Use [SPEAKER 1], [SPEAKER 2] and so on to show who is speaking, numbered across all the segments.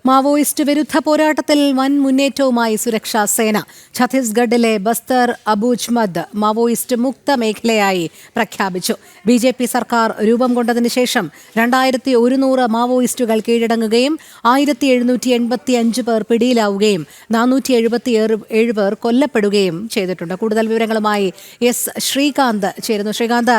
[SPEAKER 1] Maoist വിരുദ്ധ പോരാട്ടത്തിൽ വൻ മുന്നേറ്റവുമായി സുരക്ഷാ സേന. ഛത്തീസ്ഗഡിലെ ബസ്തർ അബൂജ്മദ് മാവോയിസ്റ്റ് മുക്ത മേഖലയായി പ്രഖ്യാപിച്ചു. BJP സർക്കാർ രൂപം കൊണ്ടതിനു ശേഷം 2100 മാവോയിസ്റ്റുകൾ കീഴടങ്ങുകയും 1785 പേർ പിടിയിലാവുകയും 477 പേർ കൊല്ലപ്പെടുകയും ചെയ്തിട്ടുണ്ട്. കൂടുതൽ വിവരങ്ങളുമായി ശ്രീകാന്ത് ചേരുന്നു. ശ്രീകാന്ത്,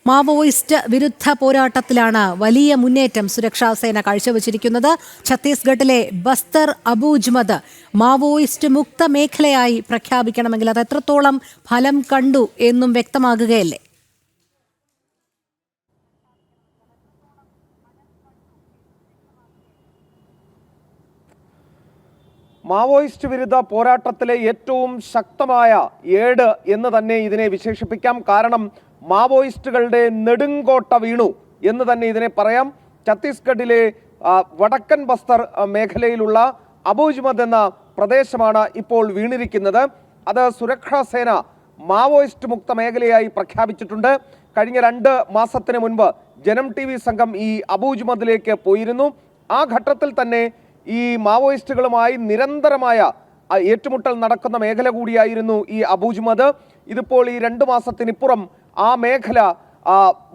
[SPEAKER 1] മാവോയിസ്റ്റ് വിരുദ്ധ പോരാട്ടത്തിലാണ് വലിയ മുന്നേറ്റം സുരക്ഷാ സേന കാഴ്ചവച്ചിരിക്കുന്നത്. ഛത്തീസ്ഗഡിലെ ബസ്തർ അബൂജ്മദ് മാവോയിസ്റ്റ് മുക്ത മേഖലയായി പ്രഖ്യാപിക്കണമെങ്കിൽ അത് എത്രത്തോളം ഫലം കണ്ടു എന്നും വ്യക്തമാകുകയല്ലേ?
[SPEAKER 2] മാവോയിസ്റ്റ് വിരുദ്ധ പോരാട്ടത്തിലെ ഏറ്റവും ശക്തമായ ഏട് എന്ന് തന്നെ ഇതിനെ വിശേഷിപ്പിക്കാം. കാരണം മാവോയിസ്റ്റുകളുടെ നെടുങ്കോട്ട വീണു എന്ന് തന്നെ ഇതിനെ പറയാം. ഛത്തീസ്ഗഡിലെ വടക്കൻ ബസ്തർ മേഖലയിലുള്ള അബൂജ്മദ് എന്ന പ്രദേശമാണ് ഇപ്പോൾ വീണിരിക്കുന്നത്. അത് സുരക്ഷാ സേന മാവോയിസ്റ്റ് മുക്ത മേഖലയായി പ്രഖ്യാപിച്ചിട്ടുണ്ട്. കഴിഞ്ഞ 2 മാസത്തിന് മുൻപ് ജനം TV സംഘം ഈ അബൂജ്മദിലേക്ക് പോയിരുന്നു. ആ ഘട്ടത്തിൽ തന്നെ ഈ മാവോയിസ്റ്റുകളുമായി നിരന്തരമായ ഏറ്റുമുട്ടൽ നടക്കുന്ന മേഖല കൂടിയായിരുന്നു ഈ അബൂജ്മദ്. ഇതിപ്പോൾ ഈ 2 മാസത്തിനിപ്പുറം ആ മേഖല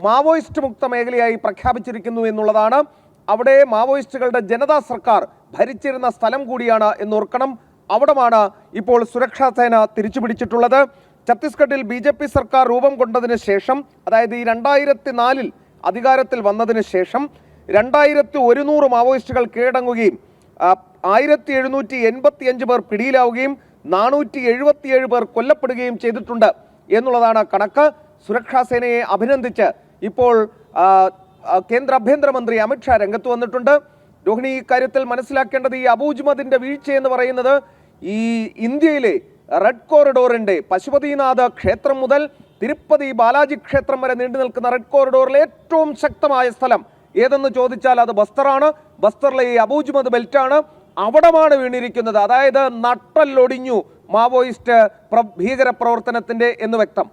[SPEAKER 2] മാവോയിസ്റ്റ് മുക്ത മേഖലയായി പ്രഖ്യാപിച്ചിരിക്കുന്നു എന്നുള്ളതാണ്. അവിടെ മാവോയിസ്റ്റുകളുടെ ജനതാ സർക്കാർ ഭരിച്ചിരുന്ന സ്ഥലം കൂടിയാണ് എന്നോർക്കണം. അവിടമാണ് ഇപ്പോൾ സുരക്ഷാ സേന തിരിച്ചുപിടിച്ചിട്ടുള്ളത്. ഛത്തീസ്ഗഡിൽ BJP സർക്കാർ രൂപം കൊണ്ടതിന് ശേഷം, അതായത് ഈ 2004 അധികാരത്തിൽ വന്നതിന് ശേഷം 2100 മാവോയിസ്റ്റുകൾ കീഴടങ്ങുകയും 1785 പേർ പിടിയിലാവുകയും 477 പേർ കൊല്ലപ്പെടുകയും ചെയ്തിട്ടുണ്ട് എന്നുള്ളതാണ് കണക്ക്. സുരക്ഷാ സേനയെ അഭിനന്ദിച്ച് ഇപ്പോൾ കേന്ദ്ര ആഭ്യന്തരമന്ത്രി അമിത്ഷാ രംഗത്ത് വന്നിട്ടുണ്ട്. രോഹിണി, ഈ കാര്യത്തിൽ മനസ്സിലാക്കേണ്ടത് ഈ അബൂജ്മദിന്റെ വീഴ്ച എന്ന് പറയുന്നത് ഈ ഇന്ത്യയിലെ റെഡ് കോറിഡോറിന്റെ പശുപതിനാഥ് ക്ഷേത്രം മുതൽ തിരുപ്പതി ബാലാജി ക്ഷേത്രം വരെ നീണ്ടു നിൽക്കുന്ന റെഡ് കോറിഡോറിലെ ഏറ്റവും ശക്തമായ സ്ഥലം ഏതെന്ന് ചോദിച്ചാൽ അത് ബസ്തറാണ്. ബസ്തറിലെ ഈ അബൂജ്മദ് ബെൽറ്റാണ്. അവിടമാണ് വീണിരിക്കുന്നത്. അതായത് നട്ടല്ലൊടിഞ്ഞു മാവോയിസ്റ്റ് ഭീകര പ്രവർത്തനത്തിന്റെ എന്ന് വ്യക്തം.